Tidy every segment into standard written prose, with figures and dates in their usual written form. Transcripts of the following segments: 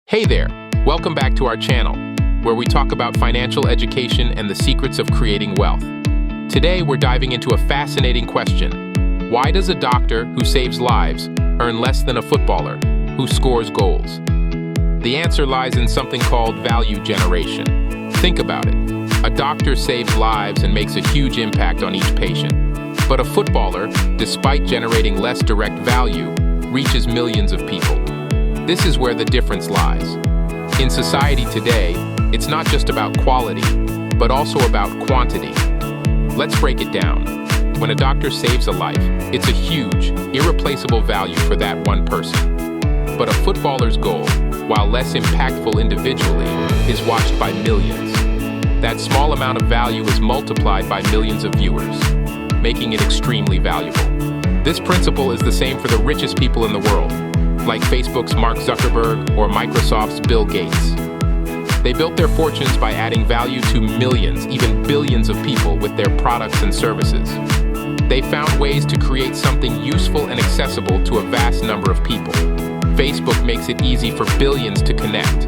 Hey there, welcome back to our channel, where we talk about financial education and the secrets of creating wealth. Today, we're diving into a fascinating question. Why does a doctor who saves lives earn less than a footballer who scores goals? The answer lies in something called value generation. Think about it. A doctor saves lives and makes a huge impact on each patient. But a footballer, despite generating less direct value, reaches millions of people. This is where the difference lies. In society today, it's not just about quality, but also about quantity. Let's break it down. When a doctor saves a life, it's a huge, irreplaceable value for that one person. But a footballer's goal, while less impactful individually, is watched by millions. That small amount of value is multiplied by millions of viewers, making it extremely valuable. This principle is the same for the richest people in the world, like Facebook's Mark Zuckerberg or Microsoft's Bill Gates. They built their fortunes by adding value to millions, even billions of people with their products and services. They found ways to create something useful and accessible to a vast number of people. Facebook makes it easy for billions to connect.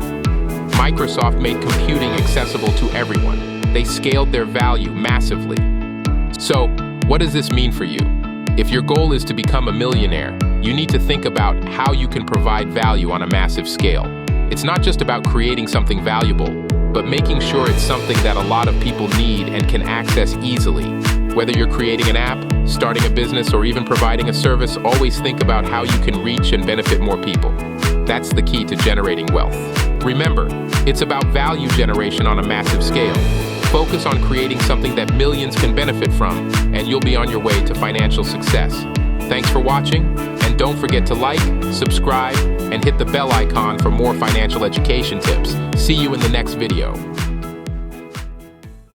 Microsoft made computing accessible to everyone. They scaled their value massively. So, what does this mean for you? If your goal is to become a millionaire, you need to think about how you can provide value on a massive scale. It's not just about creating something valuable, but making sure it's something that a lot of people need and can access easily. Whether you're creating an app, starting a business, or even providing a service, always think about how you can reach and benefit more people. That's the key to generating wealth. Remember, it's about value generation on a massive scale. Focus on creating something that millions can benefit from, and you'll be on your way to financial success. Thanks for watching, and don't forget to like, subscribe, and hit the bell icon for more financial education tips. See you in the next video.